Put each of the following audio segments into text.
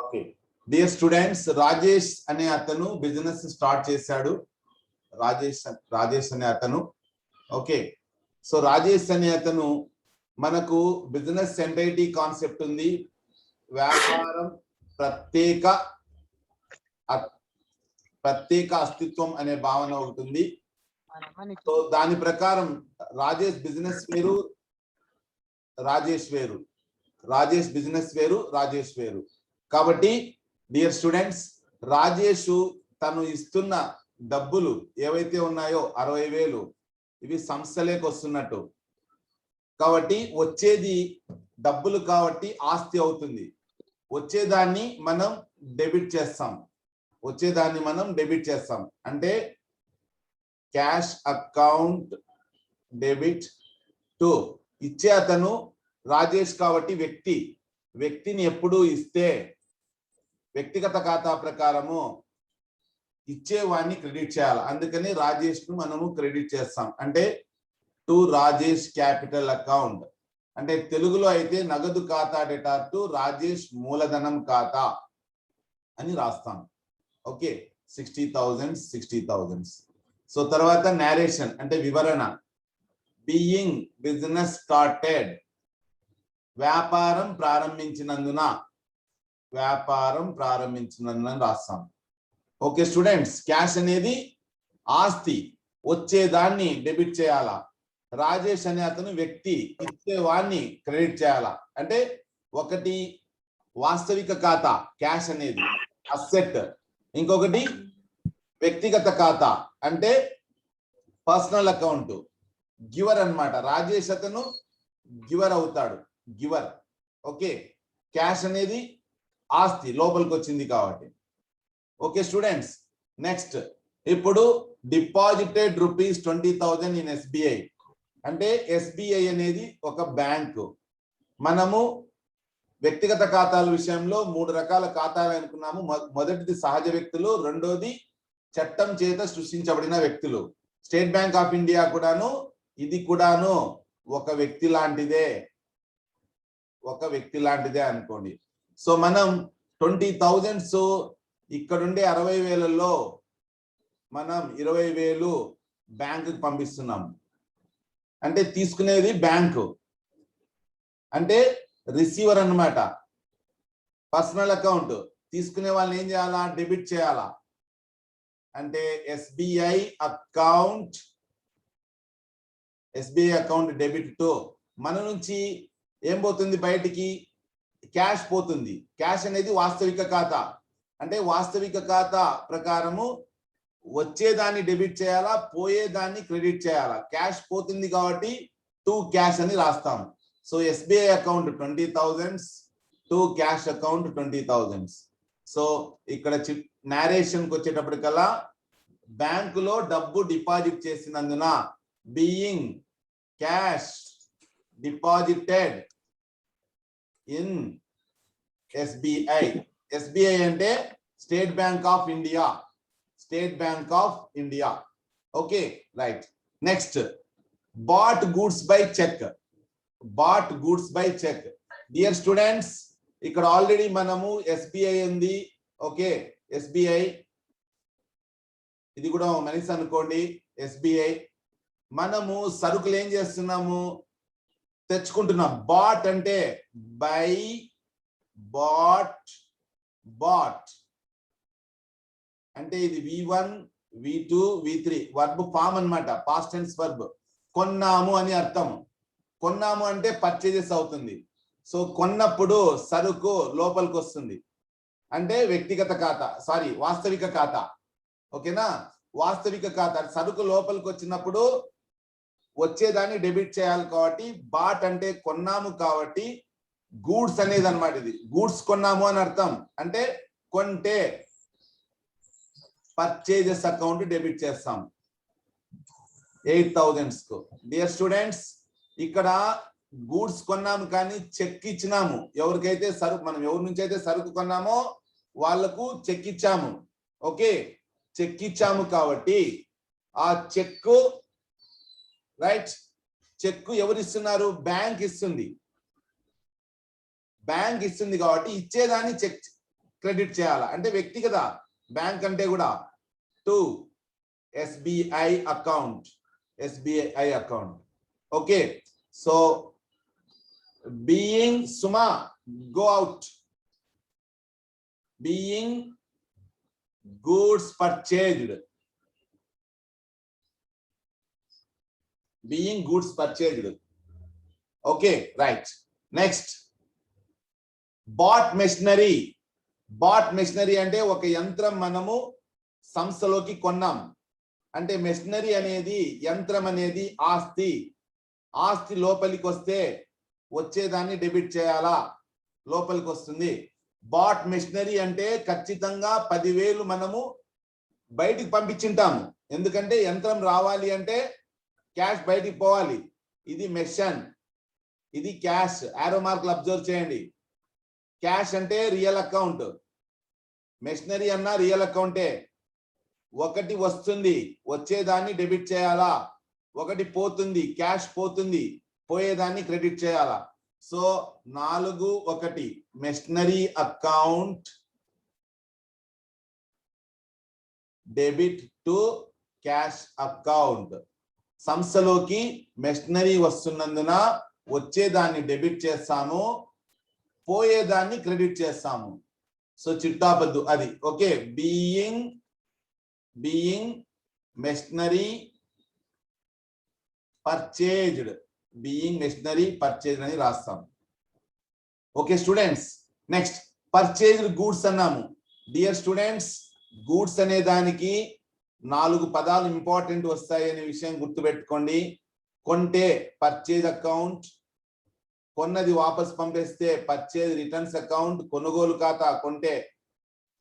Okay dear students, Rajesh అనే అతను business start చేశాడు. రాజేష్ అనే అతను ఓకే. సో రాజేష్ అనే అతను మనకు బిజినెస్ ఎంటైటీ కాన్సెప్ట్ ఉంది. వ్యాపారం ప్రత్యేక అస్తిత్వం అనే భావన ఉంటుంది. సో దాని ప్రకారం రాజేష్ బిజినెస్ వేరు, రాజేష్ వేరు, రాజేష్ బిజినెస్ వేరు, రాజేష్ వేరు. కాబట్టి డియర్ స్టూడెంట్స్, రాజేష్ తను ఇస్తున్న డబ్బులు ఏవైతే ఉన్నాయో 60,000 ఇవి సంస్థలేకి వస్తున్నట్టు. కాబట్టి వచ్చేది డబ్బులు కాబట్టి ఆస్తి అవుతుంది. వచ్చేదాన్ని మనం డెబిట్ చేస్తాం. అంటే క్యాష్ అకౌంట్ డెబిట్ టు ఇచ్చే అతను రాజేష్ కాబట్టి వ్యక్తిని ఎప్పుడు ఇస్తే వ్యక్తిగత ఖాతా ప్రకారము ఇచ్చేవాడిని క్రెడిట్ చేయాలి. అందుకని రాజేష్ ను మనము క్రెడిట్ చేస్తాం. అంటే టు రాజేష్ క్యాపిటల్ అకౌంట్, అంటే తెలుగులో అయితే నగదు ఖాతా డెటార్ టు రాజేష్ మూలధనం ఖాతా అని రాస్తాం. ఓకే, 60,000. సో తర్వాత నేరేషన్ అంటే వివరణ. బీయింగ్ బిజినెస్ స్టార్టెడ్, వ్యాపారం ప్రారంభించినందున రాస్తాం. ఓకే స్టూడెంట్స్, క్యాష్ అనేది ఆస్తి, వచ్చేదాన్ని డెబిట్ చేయాలా. రాజేష్ అనే అతను వ్యక్తి, ఇచ్చేవాడిని క్రెడిట్ చేయాలా. అంటే ఒకటి వాస్తవిక ఖాతా క్యాష్ అనేది అసెట్, ఇంకొకటి వ్యక్తిగత ఖాతా అంటే పర్సనల్ అకౌంట్ గివర్ అన్నమాట. రాజేష్ అతను గివర్ అవుతాడు, గివర్. ఓకే, క్యాష్ అనేది ఆస్తి లోపలికి వచ్చింది కాబట్టి. ఓకే స్టూడెంట్స్, నెక్స్ట్ ఇప్పుడు డిపాజిటెడ్ ₹20,000 ఇన్ ఎస్బీఐ. అంటే ఎస్బీఐ అనేది ఒక బ్యాంకు. మనము వ్యక్తిగత ఖాతాల విషయంలో 3 రకాల ఖాతాలు అనుకున్నాము. మొదటిది సహజ వ్యక్తులు, రెండోది చట్టం చేత సృష్టించబడిన వ్యక్తులు. స్టేట్ బ్యాంక్ ఆఫ్ ఇండియా కూడాను ఇది కూడాను ఒక వ్యక్తి లాంటిదే అనుకోండి. సో మనం 20,000 ఇక్కడుండే 60,000లో మనం 20,000 బ్యాంకుకి పంపిస్తున్నాం. అంటే తీసుకునేది బ్యాంకు, అంటే రిసీవర్ అన్నమాట. పర్సనల్ అకౌంట్ తీసుకునే వాళ్ళని ఏం చేయాలా, డెబిట్ చేయాలా. అంటే ఎస్బీఐ అకౌంట్ డెబిట్ టు మన నుంచి ఏం పోతుంది, బయటికి క్యాష్ పోతుంది. క్యాష్ అనేది వాస్తవిక ఖాతా, అంటే వాస్తవిక ఖాతా ప్రకారము వచ్చేదాన్ని డెబిట్ చేయాలా, పోయేదాన్ని క్రెడిట్ చేయాలా. క్యాష్ పోతుంది కాబట్టి టు క్యాష్ అని రాస్తాం. So SBI account 20,000 to cash account 20,000. So ఇక్కడ నేరేషన్కి వచ్చేటప్పటికల్లా బ్యాంకులో డబ్బు డిపాజిట్ చేసినందున being cash deposited in SBI అంటే state bank of India. Okay right. Next bought goods by cheque. Dear students, ఇక్కడ ఆల్రెడీ మనము ఎస్బీఐ ఉంది. ఓకే, ఎస్బీఐ ఇది కూడా మనిషి అనుకోండి. ఎస్బీఐ మనము సరుకులు ఏం చేస్తున్నాము, తెచ్చుకుంటున్నాం. బాట్ అంటే బై, బాట్ అంటే ఇది V1 V2 V3 verb form అన్నమాట, పాస్ట్ టెన్స్ వర్బ్. కొన్నాము అని అర్థం. కొన్నాము అంటే పర్చేజెస్ అవుతుంది. సో కొన్నప్పుడు సరుకు లోపలికి వస్తుంది, అంటే వాస్తవిక ఖాతా. ఓకేనా, వాస్తవిక ఖాతా. సరుకు లోపలికి వచ్చినప్పుడు వచ్చేదాన్ని డెబిట్ చేయాలి కాబట్టి బాట్ అంటే కొన్నాము కాబట్టి గూడ్స్ అనేది అన్నమాట. ఇది గూడ్స్ కొన్నాము అని అర్థం. అంటే కొంటే పర్చేజెస్ అకౌంట్ డెబిట్ చేస్తాం 8,000 కు. డియర్ స్టూడెంట్స్, ఇక్కడ గూడ్స్ కొన్నాము కానీ చెక్ ఇచ్చినాము. ఎవరికైతే మనం ఎవరి నుంచి అయితే సరుకు కొన్నామో వాళ్లకు చెక్ ఇచ్చాము. ఓకే, చెక్ ఇచ్చాము కాబట్టి ఆ చెక్ రైట్, చెక్ ఎవరు ఇస్తున్నారు, బ్యాంక్ ఇస్తుంది కాబట్టి ఇచ్చేదాన్ని చెక్ క్రెడిట్ చేయాలా అంటే వ్యక్తి కదా బ్యాంక్ అంటే కూడా to SBI account okay so being Suma go out being goods purchased okay right next bought machinery అంటే ఒక యంత్రం మనము సంస్థలోకి కొన్నాం అంటే మెషినరీ అనేది యంత్రం అనేది ఆస్తి లోపలికి వస్తే వచ్చేదాన్ని డెబిట్ చేయాలా లోపలికి వస్తుంది బాట్ మెషినరీ అంటే ఖచ్చితంగా 10,000 మనము బయటికి పంపించింటాము ఎందుకంటే యంత్రం రావాలి అంటే క్యాష్ బయటికి పోవాలి ఇది మెషిన్ ఇది క్యాష్ ఆరో మార్కులు అబ్జర్వ్ చేయండి క్యాష్ అంటే రియల్ అకౌంట్ మెషినరీ అన్న రియల్ అకౌంటే ఒకటి వస్తుంది వచ్చేదాన్ని డెబిట్ చేయాలా ఒకటి పోతుంది క్యాష్ పోతుంది పోయేదాన్ని క్రెడిట్ చేయాలా so 4-1 machinery account debit to cash account సంస్థలోకి మెషినరీ వస్తున్నందున వచ్చేదాన్ని డెబిట్ చేస్తాము పోయేదాన్ని క్రెడిట్ చేస్తాము సో చిట్టాపద్దు అది ఓకే బీయింగ్ మెషినరీ పర్చేజ్డ్ అని రాస్తాం okay students next purchased goods అన్నాము డియర్ స్టూడెంట్స్ గూడ్స్ అనే దానికి 4 పదాలు ఇంపార్టెంట్ వస్తాయి అనే విషయం గుర్తుపెట్టుకోండి కొంటే పర్చేజ్ అకౌంట్ కొన్నది వాపస్ పంపిస్తే పర్చేజ్ రిటర్న్స్ అకౌంట్ కొనుగోలు ఖాతా కొంటే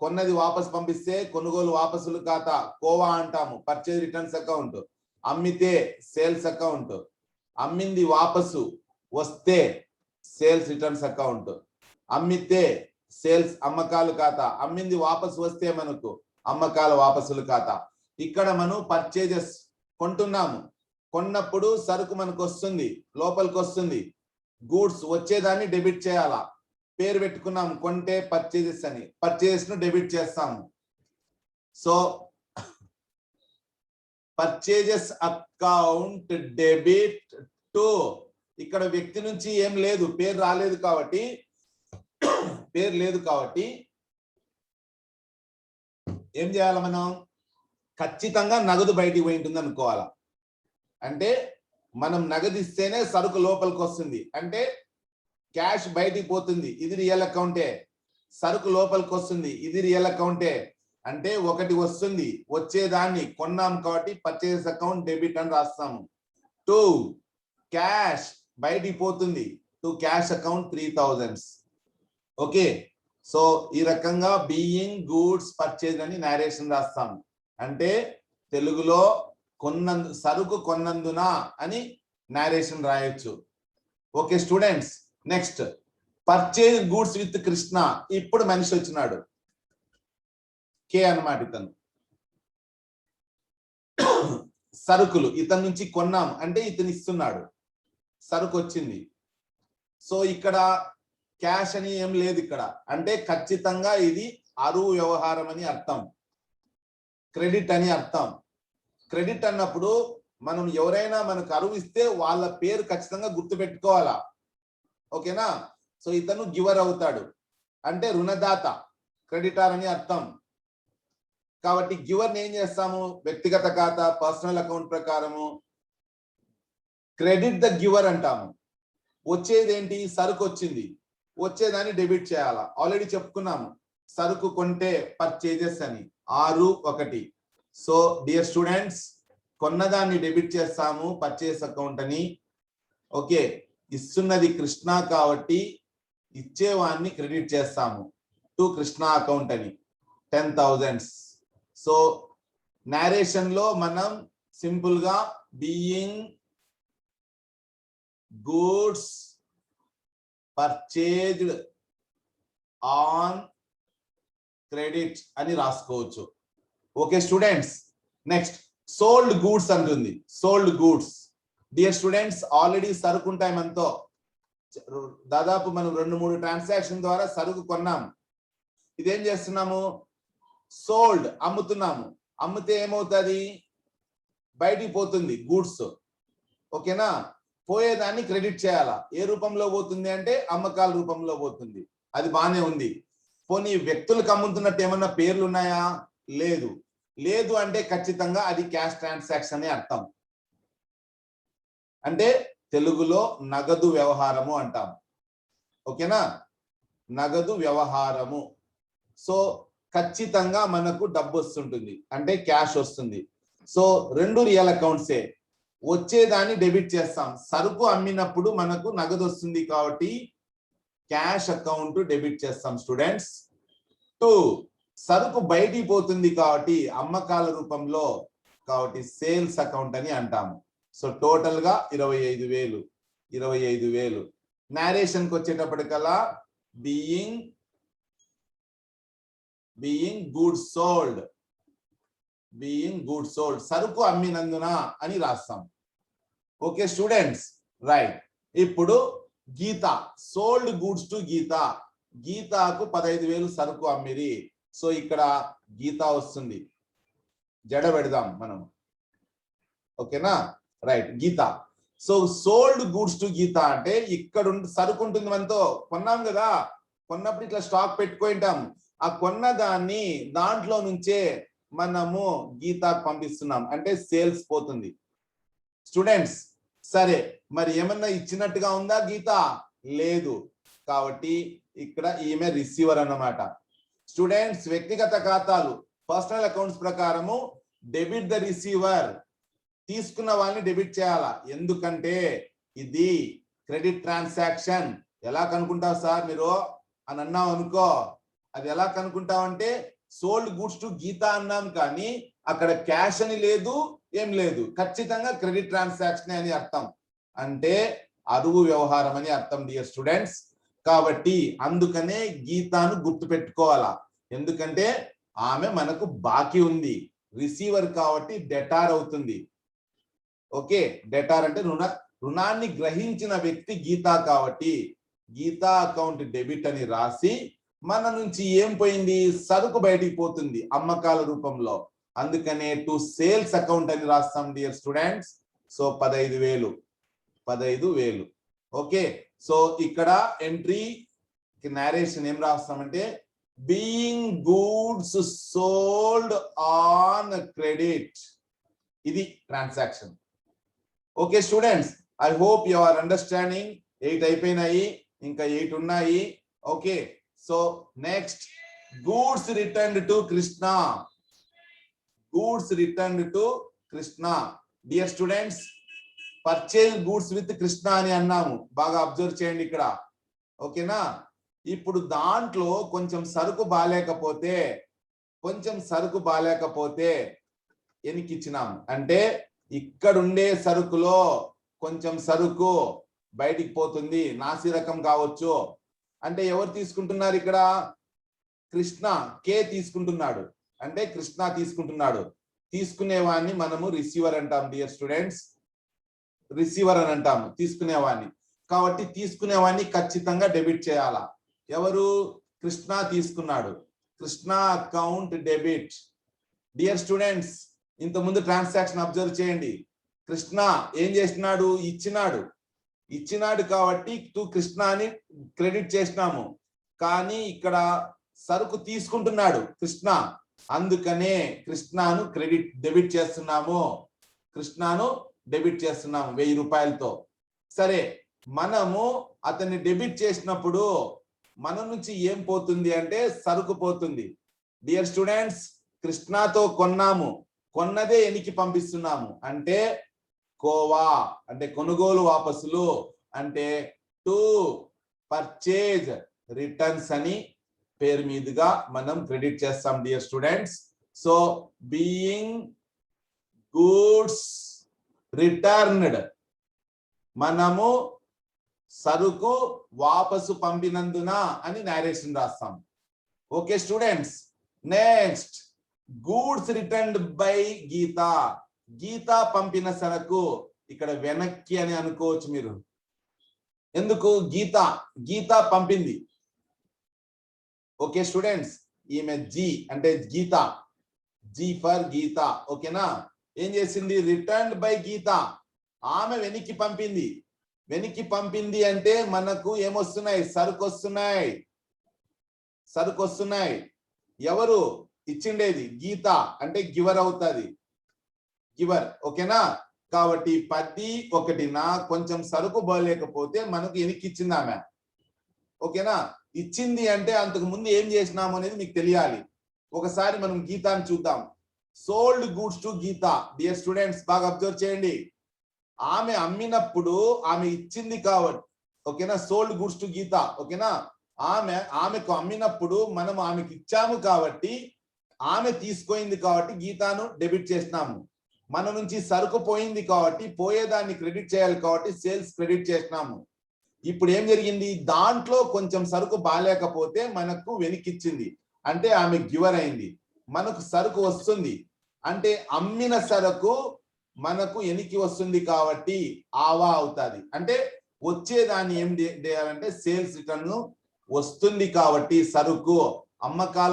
కొన్నది వాపస్ పంపిస్తే కొనుగోలు వాపసులు ఖాతా కోవా అంటాము పర్చేజ్ రిటర్న్స్ అకౌంట్ అమ్మితే సేల్స్ అకౌంట్ అమ్మింది వాపసు వస్తే సేల్స్ రిటర్న్స్ అకౌంట్ అమ్మితే సేల్స్ అమ్మకాలు ఖాతా అమ్మింది వాపసు వస్తే మనకు అమ్మకాల వాపసులు ఖాతా ఇక్కడ మనం పర్చేజెస్ కొంటున్నాము కొన్నప్పుడు సరుకు మనకు వస్తుంది లోపలికి వస్తుంది గూడ్స్ వచ్చేదాన్ని డెబిట్ చేయాలా పేరు పెట్టుకున్నాము కొంటే పర్చేజెస్ అని పర్చేజెస్ ను డెబిట్ చేస్తాము so purchases account debit to ఇక్కడ వ్యక్తి నుంచి ఏం లేదు పేరు రాలేదు కాబట్టి ఏం చేయాలి మనం ఖచ్చితంగా నగదు బయటికి పోయి ఉంటుంది అనుకోవాలా అంటే మనం నగదు ఇస్తేనే సరుకు లోపలికి వస్తుంది అంటే క్యాష్ బయటికి పోతుంది ఇది రియల్ అకౌంటే సరుకు లోపలికి వస్తుంది ఇది రియల్ అకౌంటే అంటే ఒకటి వస్తుంది వచ్చేదాన్ని కొన్నాం కాబట్టి పర్చేస్ అకౌంట్ డెబిట్ అని రాస్తాము 2 క్యాష్ బయటికి పోతుంది 2 క్యాష్ అకౌంట్ 3000 ఓకే సో ఈ రకంగా బీయింగ్ గూడ్స్ పర్చేజ్ అని నేరేషన్ రాస్తాము అంటే తెలుగులో సరుకు కొన్నందున అని నేరేషన్ రాయొచ్చు okay students next purchase goods with Krishna ఇప్పుడు మనిషి వచ్చినాడు కే అన్నమాట ఇతను సరుకులు ఇతని నుంచి కొన్నాం అంటే ఇతను ఇస్తున్నాడు సరుకు వచ్చింది సో ఇక్కడ క్యాష్ అని ఏం లేదు ఇక్కడ అంటే ఖచ్చితంగా ఇది అరువు వ్యవహారం అని అర్థం క్రెడిట్ అని అర్థం క్రెడిట్ అన్నప్పుడు మనం ఎవరైనా మనకు అరువు ఇస్తే వాళ్ళ పేరు ఖచ్చితంగా గుర్తు పెట్టుకోవాలా ఓకేనా సో ఇతను గివర్ అవుతాడు అంటే రుణదాత క్రెడిటార్ అని అర్థం కాబట్టి గివర్ని ఏం చేస్తాము వ్యక్తిగత ఖాతా పర్సనల్ అకౌంట్ ప్రకారము క్రెడిట్ ద గివర్ అంటాము వచ్చేది ఏంటి సరుకు వచ్చింది వచ్చేదాన్ని డెబిట్ చేయాలా ఆల్రెడీ చెప్పుకున్నాము సరుకు కొంటే పర్చేజెస్ అని 6-1 సో డియర్ స్టూడెంట్స్ కొన్నదాన్ని డెబిట్ చేస్తాము పర్చేస్ అకౌంట్ అని ఓకే ఇస్తున్నది కృష్ణ కాబట్టి ఇచ్చేవాన్ని క్రెడిట్ చేస్తాము టు కృష్ణ అకౌంట్ అని 10,000 సో నేరేషన్ లో మనం సింపుల్ గా being goods purchased on credit అని రాసుకోవచ్చు okay students next sold goods అంటుంది sold goods dear students already సరుకు ఉంటాయి మనతో దాదాపు మనం 2-3 ట్రాన్సాక్షన్ ద్వారా సరుకు కొన్నాం ఇదేం చేస్తున్నాము, సోల్డ్ అమ్ముతున్నాము. అమ్మితే ఏమవుతుంది, బయటికి పోతుంది గూడ్స్. ఓకేనా, పోయేదాన్ని క్రెడిట్ చేయాలా. ఏ రూపంలో పోతుంది అంటే అమ్మకాల రూపంలో పోతుంది. అది బానే ఉంది. పోనీ వ్యక్తులకు అమ్ముతున్నట్టు ఏమన్నా పేర్లు ఉన్నాయా, లేదు. లేదు అంటే ఖచ్చితంగా అది క్యాష్ ట్రాన్సాక్షన్ అని అర్థం. అంటే తెలుగులో నగదు వ్యవహారము అంటాం. ఓకేనా, నగదు వ్యవహారము. సో ఖచ్చితంగా మనకు డబ్బు వస్తుంటుంది, అంటే క్యాష్ వస్తుంది. సో రెండు రియల్ అకౌంట్సే. వచ్చేదాన్ని డెబిట్ చేస్తాం. సరుకు అమ్మినప్పుడు మనకు నగదు వస్తుంది కాబట్టి క్యాష్ అకౌంట్ డెబిట్ చేస్తాం స్టూడెంట్స్. 2, సరుకు బయటికి పోతుంది కాబట్టి అమ్మకాల రూపంలో, కాబట్టి సేల్స్ అకౌంట్ అని అంటాము. సో టోటల్ గా 25,000. నేరేషన్ కి వచ్చేటప్పటికల్లా బీయింగ్ గుడ్స్ సోల్డ్, సరుకు అమ్మినందున అని రాస్తాం. Okay students, right. ఇప్పుడు గీత, సోల్డ్ గూడ్స్ టు గీత. గీతాకు 15,000 సరుకు అమ్మిరి. సో ఇక్కడ గీత వస్తుంది, జడ పెడదాం మనం. ఓకేనా, right, Geetha. So sold goods to Geetha అంటే ఇక్కడ సరుకు ఉంటుంది, మనతో కొన్నాం కదా, కొన్నప్పుడు ఇట్లా స్టాక్ పెట్టుకుంటాం. ఆ కొన్న దాన్ని దాంట్లో నుంచే మనము గీతాకు పంపిస్తున్నాం, అంటే సేల్స్ పోతుంది. స్టూడెంట్స్, సరే మరి ఏమన్నా ఇచ్చినట్టుగా ఉందా గీత, లేదు. కాబట్టి ఇక్కడ ఈమె రిసీవర్ అన్నమాట. స్టూడెంట్స్, వ్యక్తిగత ఖాతాలు పర్సనల్ అకౌంట్స్ ప్రకారము డెబిట్ ద రిసీవర్, తీసుకున్న వాళ్ళని డెబిట్ చేయాలా. ఎందుకంటే ఇది క్రెడిట్ ట్రాన్సాక్షన్. ఎలా కనుక్కుంటావు సార్ మీరు అని అన్నావు అనుకో, అది ఎలా కనుక్కుంటావు అంటే సోల్డ్ గూడ్స్ టు గీత అన్నాం కానీ అక్కడ క్యాష్ అని లేదు, ఏం లేదు. ఖచ్చితంగా క్రెడిట్ ట్రాన్సాక్షన్ అని అర్థం, అంటే అరువు వ్యవహారం అని అర్థం డియర్ స్టూడెంట్స్. కాబట్టి అందుకనే గీతాను గుర్తు పెట్టుకోవాలా, ఎందుకంటే ఆమె మనకు బాకీ ఉంది. రిసీవర్ కాబట్టి డెటార్ అవుతుంది. ఓకే, డెటార్ అంటే రుణాన్ని గ్రహించిన వ్యక్తి గీత కాబట్టి గీతా అకౌంట్ డెబిట్ అని రాసి మన నుంచి ఏం పోయింది, సరుకు బయటికి పోతుంది అమ్మకాల రూపంలో. అందుకనే టు సేల్స్ అకౌంట్ అని రాస్తాం dear students. So 15,000. Okay, so ఇక్కడ ఎంట్రీ నేరేషన్ ఏం రాస్తామంటే being goods sold on credit, ఇది transaction. Okay students, I hope you are understanding. 8 అయిపోయినాయి, ఇంకా 8 ఉన్నాయి. Okay, so next goods returned to Krishna. Dear students, purchase goods with Krishna అని అన్నాము, బాగా అబ్జర్వ్ చేయండి ఇక్కడ. ఓకేనా, ఇప్పుడు దాంట్లో కొంచెం సరుకు బాలేకపోతే ఎనికిచ్చినాము, అంటే ఇక్కడ ఉండే సరుకులో కొంచెం సరుకు బయటికి పోతుంది, నాసి రకం కావచ్చు. అంటే ఎవరు తీసుకుంటున్నారు ఇక్కడ, కృష్ణ కే తీసుకుంటున్నాడు, అంటే కృష్ణ తీసుకుంటున్నాడు. తీసుకునేవాడిని మనము రిసీవర్ అంటాం డియర్ స్టూడెంట్స్, రిసీవర్ అని అంటాము తీసుకునేవాడిని. కాబట్టి తీసుకునేవాడిని ఖచ్చితంగా డెబిట్ చేయాలా. ఎవరు, కృష్ణ తీసుకున్నాడు, Krishna account debit. Dear students, ఇంతకుముందు ట్రాన్సాక్షన్ అబ్జర్వ్ చేయండి. కృష్ణ ఏం చేస్తున్నాడు, ఇచ్చినాడు కాబట్టి టు కృష్ణ అని క్రెడిట్ చేసినాము. కానీ ఇక్కడ సరుకు తీసుకుంటున్నాడు కృష్ణ, అందుకనే కృష్ణను డెబిట్ చేస్తున్నాము. 1000 రూపాయలతో. సరే, మనము అతన్ని డెబిట్ చేసినప్పుడు మన నుంచి ఏం పోతుంది అంటే సరుకు పోతుంది. డియర్ స్టూడెంట్స్, కృష్ణతో కొన్నదే ఎనికి పంపిస్తున్నాము, అంటే కోవా, అంటే కొనుగోలు వాపసులు, అంటే టు పర్చేజ్ రిటర్న్స్ అని పేరు మీదుగా మనం క్రెడిట్ చేస్తాం dear students. So being goods returned, మనము సరుకు వాపసు పంపినందున అని నేరేషన్ రాస్తాం. Okay students, next goods returned by Geetha. Geetha పంపిన సరుకు ఇక్కడ వెనక్కి అని అనుకోవచ్చు మీరు. ఎందుకు, గీత పంపింది. ఓకే స్టూడెంట్స్, ఈమె జీ అంటే గీత, జీ ఫర్ గీత. ఓకేనా? ఏం చేసింది? రిటర్న్డ్ బై గీత. ఆమె వెనక్కి పంపింది. వెనక్కి పంపింది అంటే మనకు ఏమొస్తున్నాయి? సరుకు వస్తున్నాయి. సరుకు వస్తున్నాయి. ఎవరు ఇచ్చిండేది? గీత అంటే గివర్ అవుతుంది, గివర్. ఓకేనా? కాబట్టి 10-1 కొంచెం సరుకు బాగలేకపోతే మనకు వెనక్కి ఇచ్చింది ఆమె. ఓకేనా? ఇచ్చింది అంటే అంతకు ముందు ఏం చేసినాము అనేది మీకు తెలియాలి. ఒకసారి మనం గీతాన్ని చూద్దాం. Sold goods to Geeta. Dear students బాగా అబ్జర్వ్ చేయండి. ఆమె అమ్మినప్పుడు ఆమె ఇచ్చింది కాబట్టి, ఓకేనా, సోల్డ్ గూడ్స్ టు గీత. ఓకేనా? ఆమెకు అమ్మినప్పుడు మనం ఆమెకి ఇచ్చాము కాబట్టి, ఆమె తీసుకోయింది కాబట్టి గీతాను డెబిట్ చేసినాము. మన నుంచి సరుకు పోయింది కాబట్టి పోయేదాన్ని క్రెడిట్ చేయాలి కాబట్టి సేల్స్ క్రెడిట్ చేసినాము. ఇప్పుడు ఏం జరిగింది? దాంట్లో కొంచెం సరుకు బాగాలేకపోతే మనకు వెనక్కిచ్చింది అంటే ఆమె గివర్ అయింది. మనకు సరుకు వస్తుంది అంటే అమ్మిన సరుకు మనకు వెనక్కి వస్తుంది కాబట్టి ఆవా అవుతుంది. అంటే వచ్చేదాన్ని ఏం చేయాలంటే సేల్స్ రిటర్న్ వస్తుంది కాబట్టి సరుకు అమ్మకాల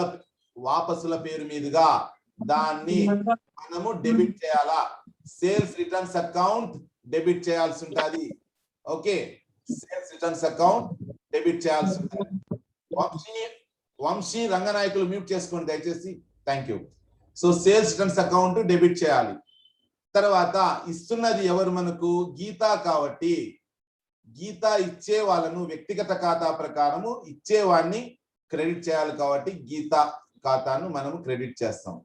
వాపసుల పేరు మీదుగా దాన్ని మనము డెబిట్ చేయాలా? సేల్స్ రిటర్న్స్ అకౌంట్ డెబిట్ చేయాల్సి ఉంటుంది. Okay, sales returns account debit చేయాల్సి ఉంటుంది. వంశీ రంగనాయకులు మ్యూట్ చేసుకోండి దయచేసి. Thank you. So sales returns account debit చేయాలి. తర్వాత ఇస్తున్నది ఎవరు? మనకు గీత కాబట్టి గీత ఇచ్చే వాళ్ళను వ్యక్తిగత ఖాతా ప్రకారము ఇచ్చేవాడిని క్రెడిట్ చేయాలి కాబట్టి గీత ఖాతాను మనము క్రెడిట్ చేస్తాం.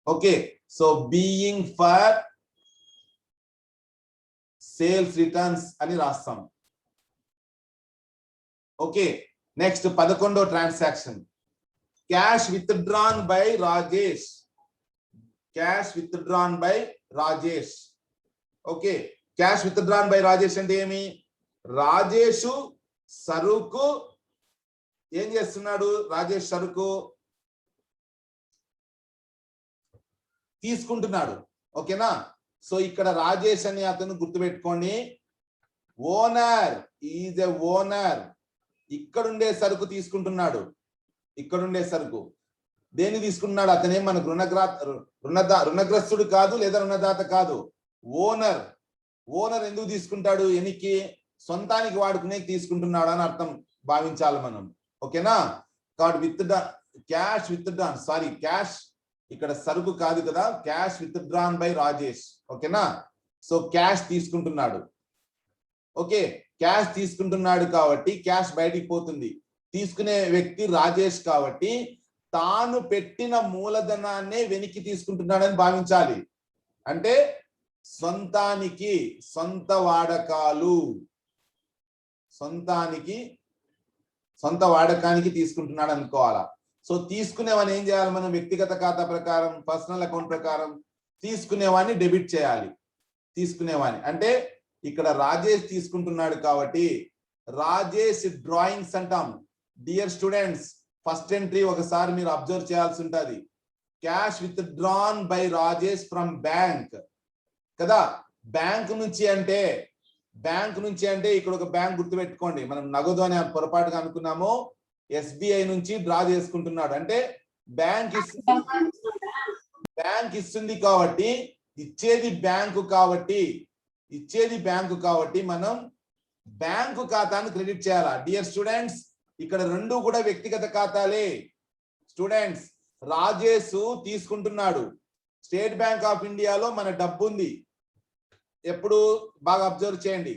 Okay, so being for sales returns అని రాస్తాం. ఓకే, నెక్స్ట్ 11వ transaction cash withdrawn by Rajesh. Cash withdrawn by Rajesh. Okay, cash withdrawn by Rajesh అంటే ఏమి? రాజేష్ సరుకు ఏం చేస్తున్నాడు? రాజేష్ సరుకు తీసుకుంటున్నాడు. ఓకేనా? సో ఇక్కడ రాజేష్ అని అతను గుర్తుపెట్టుకోండి, ఓనర్. Is a owner. ఇక్కడుండే సరుకు తీసుకుంటున్నాడు. ఇక్కడుండే సరుకు దేన్ని తీసుకుంటున్నాడు? అతనే మనకు రుణగ్రస్తుడు కాదు లేదా రుణదాత కాదు, ఓనర్. ఓనర్ ఎందుకు తీసుకుంటాడు? ఎనికి సొంతానికి వాడుకునే తీసుకుంటున్నాడు అని అర్థం భావించాలి మనం. ఓకేనా? కాబట్టి క్యాష్ విత్డ్రాన్, సారీ క్యాష్ ఇక్కడ సరుకు కాదు కదా, క్యాష్ విత్డ్రాన్ బై రాజేష్. ఓకేనా? సో క్యాష్ తీసుకుంటున్నాడు. ఓకే, క్యాష్ తీసుకుంటున్నాడు కాబట్టి క్యాష్ బయటికి పోతుంది. తీసుకునే వ్యక్తి రాజేష్ కాబట్టి తాను పెట్టిన మూలధనాన్నే వెనక్కి తీసుకుంటున్నాడని భావించాలి. అంటే సొంతానికి, సొంత వాడకాలు, సొంత వాడకానికి తీసుకుంటున్నాడు అనుకోవాలా. సో తీసుకునేవాడిని ఏం చేయాలి మనం? వ్యక్తిగత ఖాతా ప్రకారం, పర్సనల్ అకౌంట్ ప్రకారం తీసుకునేవాడిని డెబిట్ చేయాలి. తీసుకునేవాడిని అంటే ఇక్కడ రాజేష్ తీసుకుంటున్నాడు కాబట్టి రాజేష్ డ్రాయింగ్స్ అంటాం. డియర్ స్టూడెంట్స్, ఫస్ట్ ఎంట్రీ ఒకసారి మీరు అబ్జర్వ్ చేయాల్సి ఉంటుంది. Cash with drawn by Rajesh from bank కదా. బ్యాంక్ నుంచి అంటే ఇక్కడ ఒక బ్యాంక్ గుర్తుపెట్టుకోండి. మనం నగదు అనే పొరపాటుగా అనుకున్నాము. ఎస్బీఐ నుంచి డ్రా చేసుకుంటున్నాడు అంటే బ్యాంక్ ఇస్తుంది కాబట్టి ఇచ్చేది బ్యాంకు కాబట్టి మనం బ్యాంకు ఖాతాను క్రెడిట్ చేయాలా. డియర్ స్టూడెంట్స్, ఇక్కడ రెండు కూడా వ్యక్తిగత ఖాతాలే. స్టూడెంట్స్, రాజేష్ తీసుకుంటున్నాడు. స్టేట్ బ్యాంక్ ఆఫ్ ఇండియాలో మన డబ్బు ఉంది. ఎప్పుడు బాగా అబ్జర్వ్ చేయండి.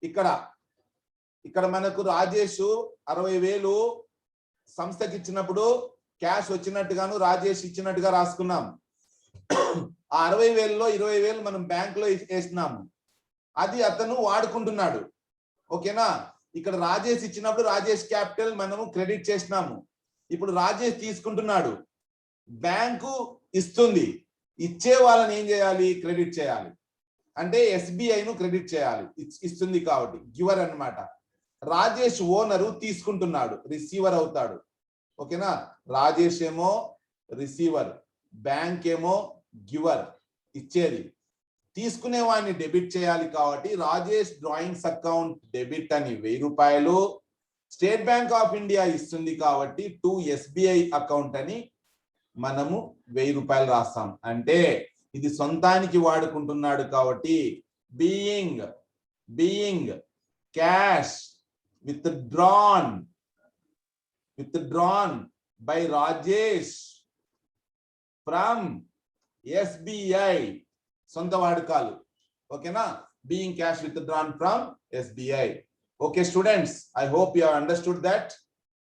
ఇక్కడ మనకు రాజేష్ 60,000 సంస్థకి ఇచ్చినప్పుడు క్యాష్ వచ్చినట్టుగాను రాజేష్ ఇచ్చినట్టుగా రాసుకున్నాం. ఆ 60,000లో 20,000 మనం బ్యాంక్ లో వేసినాము. అది అతను వాడుకుంటున్నాడు. ఓకేనా? ఇక్కడ రాజేష్ ఇచ్చినప్పుడు రాజేష్ క్యాపిటల్ మనము క్రెడిట్ చేసినాము. ఇప్పుడు రాజేష్ తీసుకుంటున్నాడు, బ్యాంకు ఇస్తుంది. ఇచ్చే వాళ్ళని ఏం చేయాలి? క్రెడిట్ చేయాలి. అంటే ఎస్బీఐను క్రెడిట్ చేయాలి, ఇస్తుంది కాబట్టి గివర్ అన్నమాట. రాజేష్ ఓనరు తీసుకుంటున్నాడు, రిసీవర్ అవుతాడు. ఓకేనా? రాజేష్ ఏమో రిసీవర్, బ్యాంక్ ఏమో గివర్, ఇచ్చేది. తీసుకునే వాడిని డెబిట్ చేయాలి కాబట్టి రాజేష్ డ్రాయింగ్స్ అకౌంట్ డెబిట్ అని 1000 రూపాయలు, స్టేట్ బ్యాంక్ ఆఫ్ ఇండియా ఇస్తుంది కాబట్టి టు SBI అకౌంట్ అని మనము 1000 రూపాయలు రాస్తాం. అంటే ఇది సొంతానికి వాడుకుంటున్నాడు కాబట్టి being cash withdrawn by Rajesh from SBI సొంత వాడుకాలు. ఓకేనా? being cash withdrawn from SBI. Okay students, I hope you have understood that.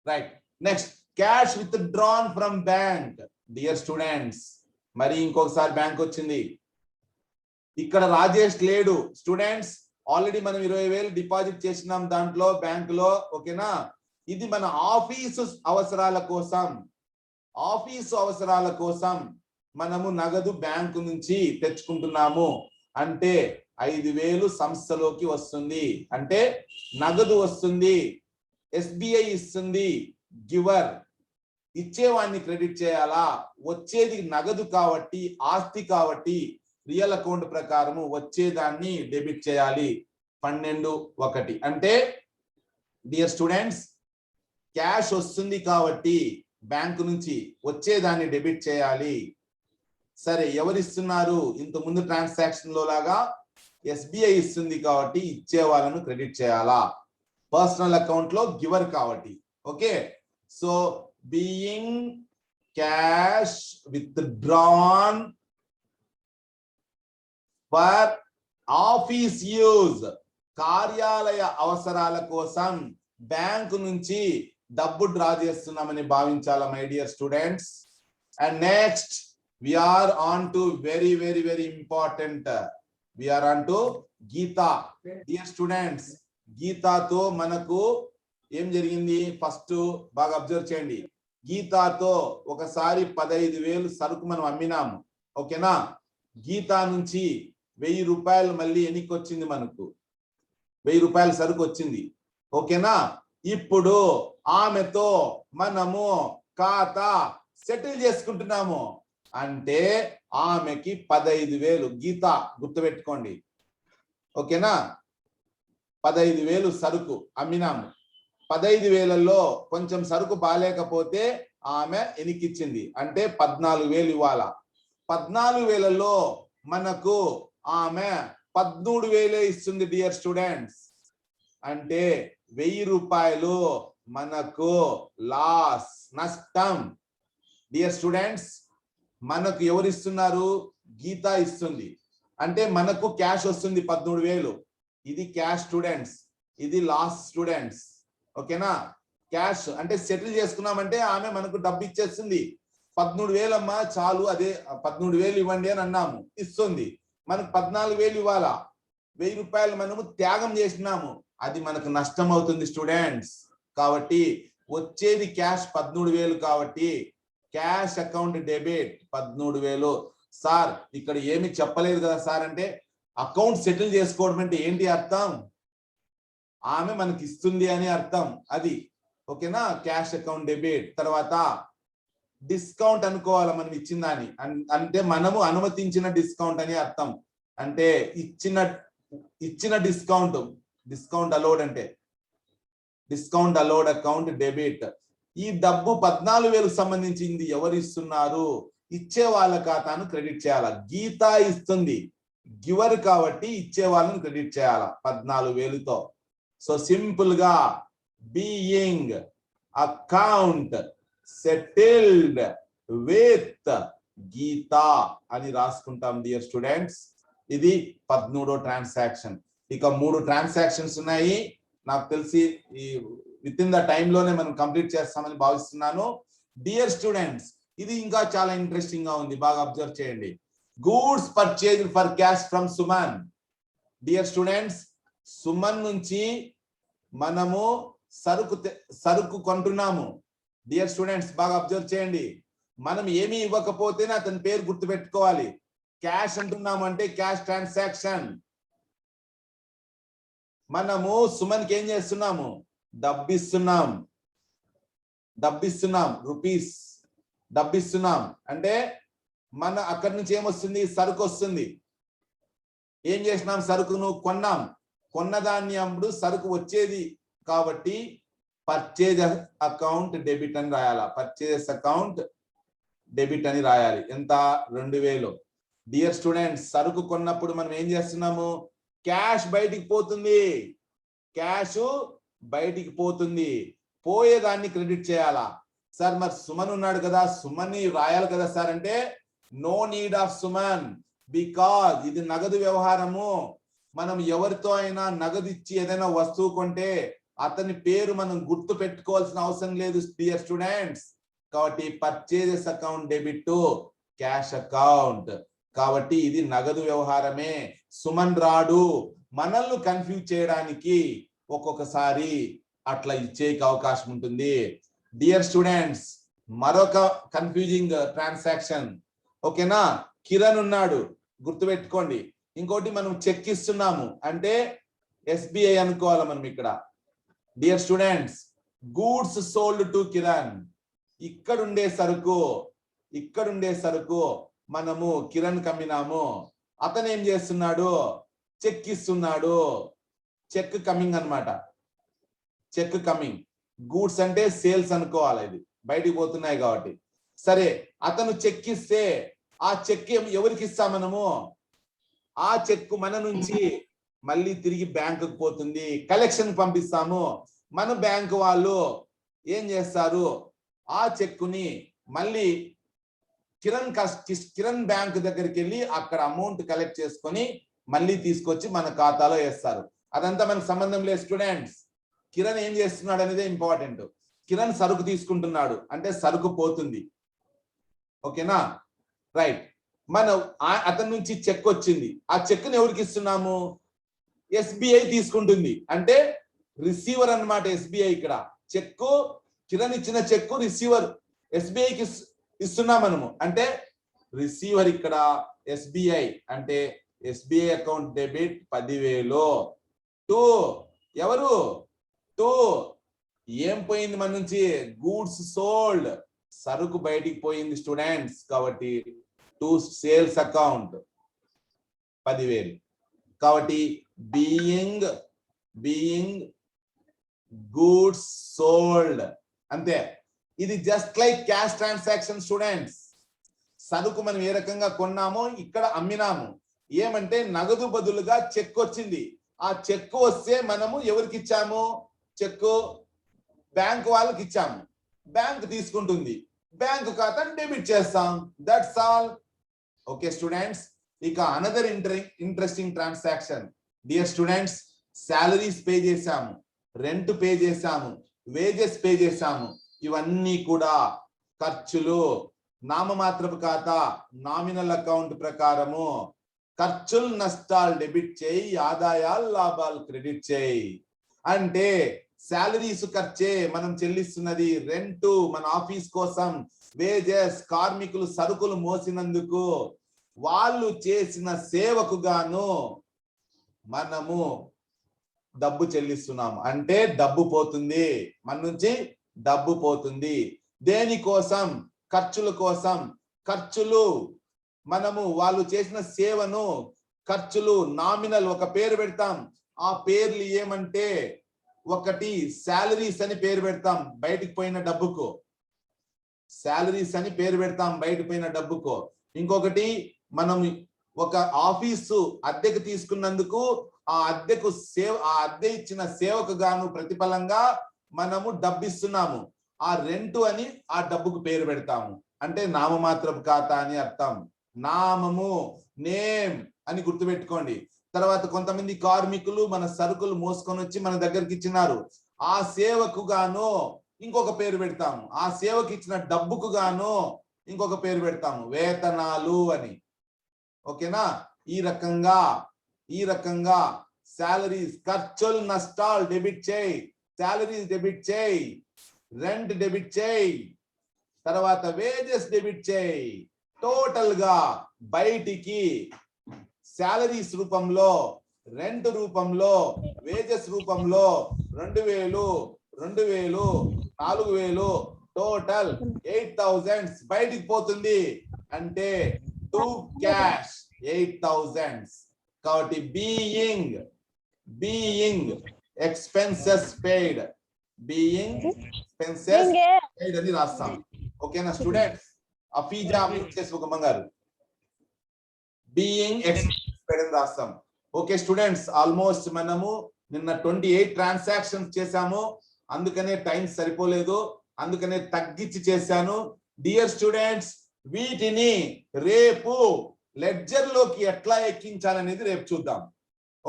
Right, next, cash withdrawn from bank. Dear students, మరి ఇంకొకసారి బ్యాంక్ వచ్చింది. ఇక్కడ రాజేష్ లేడు స్టూడెంట్స్. ఆల్రెడీ మనం 20,000 deposit చేసినాం దాంట్లో బ్యాంకులో. ఓకేనా? ఇది మన ఆఫీసు అవసరాల కోసం మనము నగదు బ్యాంకు నుంచి తెచ్చుకుంటున్నాము. అంటే 5,000 సంస్థలోకి వస్తుంది. అంటే నగదు వస్తుంది, SBI ఇస్తుంది, గివర్ ఇచ్చేవాడిని క్రెడిట్ చేయాలా? వచ్చేది నగదు కాబట్టి, ఆస్తి కాబట్టి రియల్ అకౌంట్ ప్రకారము వచ్చేదాన్ని డెబిట్ చేయాలి. 12(1). అంటే డియర్ స్టూడెంట్స్, క్యాష్ వస్తుంది కాబట్టి బ్యాంకు నుంచి వచ్చేదాన్ని డెబిట్ చేయాలి. సరే, ఎవరిస్తున్నారు? ఇంత ముందు ట్రాన్సాక్షన్ లో లాగా SBI ఇస్తుంది కాబట్టి ఇచ్చే వాళ్ళను క్రెడిట్ చేయాలా? పర్సనల్ అకౌంట్ లో గివర్ కాబట్టి. Okay, so being cash withdrawn for office use, కార్యాలయ అవసరాల కోసం బ్యాంకు నుంచి డబ్బు డ్రా చేస్తున్నామని భావించాలా my dear students. And next we are on to very important. We are on to Geetha. Dear students, గీతాతో మనకు ఏం జరిగింది ఫస్ట్ బాగా అబ్జర్వ్ చేయండి. గీతాతో ఒకసారి 15,000 సరుకు మనం అమ్మినాము. ఓకేనా? గీతా నుంచి 1000 రూపాయలు మళ్ళీ ఎన్నికి వచ్చింది, మనకు 1000 రూపాయల సరుకు వచ్చింది. ఓకేనా? ఇప్పుడు ఆమెతో మనము ఖాతా సెటిల్ చేసుకుంటున్నాము. అంటే ఆమెకి 15,000 గీత గుర్తుపెట్టుకోండి. ఓకేనా? 15,000 సరుకు అమ్మినాము. 15,000లో కొంచెం సరుకు బాలేకపోతే ఆమె ఎనికిచ్చింది. అంటే 14,000 ఇవ్వాలా. 14,000లో మనకు ఆమె 13,000 ఇస్తుంది డియర్ స్టూడెంట్స్. అంటే 1000 రూపాయలు మనకు లాస్, నష్టం. డియర్ స్టూడెంట్స్, మనకు ఎవరు ఇస్తున్నారు? గీత ఇస్తుంది. అంటే మనకు క్యాష్ వస్తుంది 13,000. ఇది క్యాష్ స్టూడెంట్స్, ఇది లాస్ స్టూడెంట్స్. ఓకేనా? క్యాష్ అంటే సెటిల్ చేసుకున్నామంటే ఆమె మనకు డబ్బు ఇచ్చేస్తుంది. 13,000 అమ్మా చాలు, అదే 13,000 ఇవ్వండి అని అన్నాము, ఇస్తుంది. మనకు 14,000 ఇవ్వాలా. 1000 రూపాయలు మనము త్యాగం చేసినాము, అది మనకు నష్టం అవుతుంది స్టూడెంట్స్. కాబట్టి వచ్చేది క్యాష్ 13,000 కాబట్టి క్యాష్ అకౌంట్ డెబిట్ 13,000. సార్ ఇక్కడ ఏమి చెప్పలేదు కదా సార్ అంటే, అకౌంట్ సెటిల్ చేసుకోవడం అంటే ఏంటి అర్థం? ఆమె మనకి ఇస్తుంది అని అర్థం అది. ఓకేనా? Cash account debit. తర్వాత డిస్కౌంట్ అనుకోవాలి మనం ఇచ్చిందని, అంటే మనము అనుమతించిన డిస్కౌంట్ అని అర్థం. అంటే ఇచ్చిన డిస్కౌంట్ అలౌడ్, అంటే డిస్కౌంట్ అలౌడ్ అకౌంట్ డెబిట్. ఈ డబ్బు 14,000 సంబంధించింది. ఎవరు ఇస్తున్నారు? ఇచ్చే వాళ్ళ ఖాతాను క్రెడిట్ చేయాలా. గీత ఇస్తుంది, గివర్ కాబట్టి ఇచ్చే వాళ్ళని క్రెడిట్ చేయాలా 14,000తో. సో సింపుల్ గా బీయింగ్ అకౌంట్ సెటిల్డ్ విత్ గీత అని రాసుకుంటాం డియర్ స్టూడెంట్స్. ఇది 13వ ట్రాన్సాక్షన్. ఇక 3 ట్రాన్సాక్షన్స్ ఉన్నాయి. నాకు తెలిసి ఈ విత్ ఇన్ ద టైమ్ లోనే మనం కంప్లీట్ చేస్తామని భావిస్తున్నాను. డియర్ స్టూడెంట్స్, ఇది ఇంకా చాలా ఇంట్రెస్టింగ్ గా ఉంది, బాగా అబ్జర్వ్ చేయండి. Goods purchase for cash from Suman. Dear students, Suman నుంచి మనము సరుకు కొంటున్నాము. డియర్ స్టూడెంట్స్ బాగా అబ్జర్వ్ చేయండి. మనం ఏమి ఇవ్వకపోతేనే అతని పేరు గుర్తు పెట్టుకోవాలి. క్యాష్ అంటున్నాము అంటే క్యాష్ ట్రాన్సాక్షన్. మనము సుమన్కి ఏం చేస్తున్నాము? డబ్బిస్తున్నాం, రూపీస్ డబ్బిస్తున్నాం. అంటే మన అక్కడి నుంచి ఏమొస్తుంది? సరుకు వస్తుంది. ఏం చేసినాం? సరుకును కొన్నాం. కొన్నదాన్ని అప్పుడు సరుకు వచ్చేది కాబట్టి పర్చేజ్ అకౌంట్ డెబిట్ అని రాయాలా, పర్చేజెస్ అకౌంట్ డెబిట్ అని రాయాలి. ఎంత? 2000. డియర్ స్టూడెంట్స్, సరుకు కొన్నప్పుడు మనం ఏం చేస్తున్నాము? క్యాష్ బయటికి పోతుంది, క్యాష్ బయటికి పోతుంది, పోయేదాన్ని క్రెడిట్ చేయాలా? సార్ మరి సుమన్ ఉన్నాడు కదా, సుమన్ ని రాయాలి కదా సార్ అంటే, no need of Suman, because ఇది నగదు వ్యవహారము. మనం ఎవరితో అయినా నగదు ఇచ్చి ఏదైనా వస్తువు కొంటే అతని పేరు మనం గుర్తు పెట్టుకోవాల్సిన అవసరం లేదు డియర్ స్టూడెంట్స్. కాబట్టి purchases account debit to cash account. కాబట్టి ఇది నగదు వ్యవహారమే. సుమన్ రాడు. మనల్ని కన్ఫ్యూజ్ చేయడానికి ఒక్కొక్కసారి అట్లా ఇచ్చేకి అవకాశం ఉంటుంది. డియర్ స్టూడెంట్స్, మరొక కన్ఫ్యూజింగ్ ట్రాన్సాక్షన్. ఓకేనా? కిరణ్ ఉన్నాడు, గుర్తుపెట్టుకోండి. ఇంకోటి మనం చెక్ ఇస్తున్నాము అంటే ఎస్బిఐ అనుకోవాలి మనం ఇక్కడ. Dear students, goods sold to Kiran. ఇక్కడుండే సరుకు మనము కిరణ్ కమ్మినాము. అతను ఏం చేస్తున్నాడు? చెక్ ఇస్తున్నాడు. చెక్ కమింగ్ అన్నమాట. Cheque coming. గూడ్స్ అంటే సేల్స్ అనుకోవాలి, ఇది బయటికి పోతున్నాయి కాబట్టి. సరే, అతను చెక్ ఇస్తే ఆ చెక్ ఎవరికి ఇస్తాం మనము? ఆ చెక్ మన నుంచి మళ్ళీ తిరిగి బ్యాంకుకు పోతుంది, కలెక్షన్ పంపిస్తాము. మన బ్యాంకు వాళ్ళు ఏం చేస్తారు? ఆ చెక్కుని మళ్ళీ కిరణ్ బ్యాంక్ దగ్గరికి వెళ్ళి అక్కడ అమౌంట్ కలెక్ట్ చేసుకొని మళ్ళీ తీసుకొచ్చి మన ఖాతాలో వేస్తారు. అదంతా మనకు సంబంధం లేదు స్టూడెంట్స్. కిరణ్ ఏం చేస్తున్నాడు అనేది ఇంపార్టెంట్. కిరణ్ సరుకు తీసుకుంటున్నాడు అంటే సరుకు పోతుంది. ఓకేనా? రైట్. మనం అతని నుంచి చెక్ వచ్చింది, ఆ చెక్ని ఎవరికి ఇస్తున్నాము? ఎస్బిఐ తీసుకుంటుంది అంటే రిసీవర్ అన్నమాట. ఎస్బిఐ ఇక్కడ చెక్కు, కిరణ్ ఇచ్చిన చెక్కు రిసీవర్ ఎస్బిఐకి ఇస్తున్నాం మనము అంటే రిసీవర్ ఇక్కడ ఎస్బిఐ. అంటే ఎస్బిఐ అకౌంట్ డెబిట్ 10,000 టు ఎవరు? టు ఏం పోయింది మన నుంచి? గూడ్స్ సోల్డ్, సరుకు బయటికి పోయింది స్టూడెంట్స్. కాబట్టి టు సేల్స్ అకౌంట్ 10,000. కాబట్టి బీయింగ్ గూడ్స్ సోల్డ్ అంతే. ఇది just like cash transaction students. సరుకు మనం ఏ రకంగా కొన్నామో ఇక్కడ అమ్మినాము. ఏమంటే నగదు బదులుగా చెక్ వచ్చింది. ఆ చెక్ వస్తే మనము ఎవరికి ఇచ్చాము? చెక్కు బ్యాంక్ వాళ్ళకి ఇచ్చాము. బ్యాంక్ తీసుకుంటుంది, బ్యాంక్ ఖాతాను డెబిట్ చేస్తాం. That's all. ఓకే స్టూడెంట్స్, ఇక another interesting transaction. Dear students, salaries pay చేశాము, రెంట్ పే చేశాము, వేజెస్ పే చేశాము. ఇవన్నీ కూడా ఖర్చులు. నామమాత్రపు ఖాతా నామినల్ అకౌంట్ ప్రకారము ఖర్చులు నష్టాలు డెబిట్ చేయి, ఆదాయాలు లాభాలు క్రెడిట్ చేయి. అంటే సాలరీస్ ఖర్చే మనం చెల్లిస్తున్నది, రెంట్ మన ఆఫీస్ కోసం, వేజెస్ కార్మికులు సరుకులు మోసినందుకు వాళ్ళు చేసిన సేవకు గాను మనము డబ్బు చెల్లిస్తున్నాం. అంటే డబ్బు పోతుంది మన నుంచి, డబ్బు పోతుంది. దేనికోసం? ఖర్చుల కోసం. ఖర్చులు మనము వాళ్ళు చేసిన సేవను ఖర్చులు నామినల్ ఒక పేరు పెడతాం. ఆ పేర్లు ఏమంటే, ఒకటి సాలరీస్ అని పేరు పెడతాం బయటికి పోయిన డబ్బుకు, సాలరీస్ అని పేరు పెడతాం బయటకు పోయిన డబ్బుకు. ఇంకొకటి మనం ఒక ఆఫీసు అద్దెకు తీసుకున్నందుకు ఆ అద్దె ఇచ్చిన సేవకు గాను ప్రతిఫలంగా మనము డబ్బు ఇస్తున్నాము. ఆ రెంట్ అని ఆ డబ్బుకు పేరు పెడతాము. అంటే నామమాత్రపు ఖాతా అని అర్థం. నామము, నేమ్ అని గుర్తుపెట్టుకోండి. తర్వాత కొంతమంది కార్మికులు మన సరుకులు మోసుకొని వచ్చి మన దగ్గరికి ఇచ్చినారు. ఆ సేవకు గాను ఇంకొక పేరు పెడతాము. ఆ సేవకు ఇచ్చిన డబ్బుకు గాను ఇంకొక పేరు పెడతాము, వేతనాలు అని. ఓకేనా? ఈ రకంగా సాలరీస్ ఖర్చులు నష్టాలు డెబిట్ చేయి, సాలరీస్ డెబిట్ చేయి, రెంట్ డెబిట్ చేయి, తర్వాత వేజెస్ డెబిట్ చేయి. టోటల్ గా బయటికి సాలరీస్ రూపంలో, రెంట్ రూపంలో, వేజెస్ రూపంలో 2,000, 4,000 టోటల్ 8,000 బయటికి పోతుంది. అంటే టు క్యాష్ 8,000. కాబట్టి being expenses paid, being expenses paid అని రాస్తాం. ఓకేనా స్టూడెంట్స్? అఫీజా మ్యూట్ చేసుకోక గారు. బీయింగ్ ఎక్స్పెన్సెస్ పెయిడ్ అని రాస్తాం. ఓకే స్టూడెంట్స్, ఆల్మోస్ట్ మనము నిన్న 28 ట్రాన్సాక్షన్స్ చేశాము. అందుకనే టైం సరిపోలేదు, అందుకనే తగ్గించి చేశాను. డియర్ స్టూడెంట్స్, వీటిని రేపు లెడ్జర్ లోకి ఎట్లా ఎక్కించాలనేది రేపు చూద్దాం.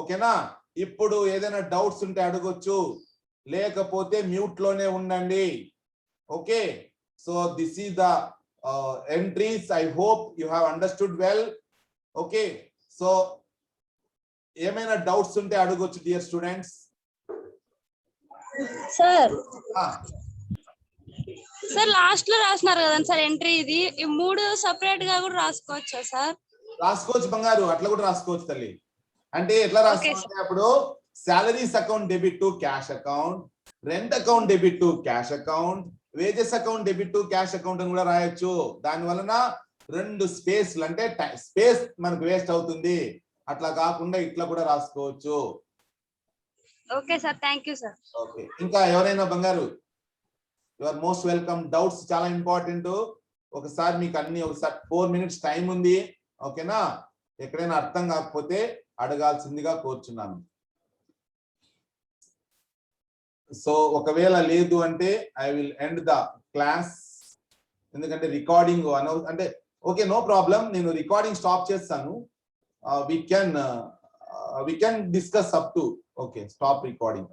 ఓకేనా? ఇప్పుడు ఏదైనా డౌట్స్ ఉంటే అడగొచ్చు, లేకపోతే మ్యూట్ లోనే ఉండండి. Okay, so this is the entries. I hope you have understood well. Okay, so ఏమైనా డౌట్స్ ఉంటే అడగొచ్చు dear students. Sir sir last లో రాసినారు కదండి సార్ ఎంట్రీ, ఇది ఈ 3 సెపరేట్ గా కూడా రాసుకోవచ్చా సార్? రాసుకోవచ్చు బంగారు, అట్లా కూడా రాసుకోవచ్చు తల్లి. అంటే ఎట్లా రాసుకోవచ్చు? అప్పుడు salaries account debit to cash account, rent account debit to cash account, wages account debit to cash account అని కూడా రాయొచ్చు. దాని వలన 2 స్పేస్లు అంటే స్పేస్ మనకు వేస్ట్ అవుతుంది. అట్లా కాకుండా ఇట్లా కూడా రాసుకోవచ్చు. Okay sir, thank you sir. Okay, ఇంకా ఎవరైనా బంగారు? You are most welcome. Doubts చాలా ఇంపార్టెంట్. ఒకసారి మీకు అన్ని ఒకసారి 4 minutes టైం ఉంది. ఓకేనా? ఎక్కడైనా అర్థం కాకపోతే అడగాల్సిందిగా కోరుచున్నాను. సో ఒకవేళ లేదు అంటే I will end the class. ఎందుకంటే రికార్డింగ్ అంటే ఓకే, నో ప్రాబ్లం, నేను రికార్డింగ్ స్టాప్ చేస్తాను. we can discuss up to, okay, stop recording.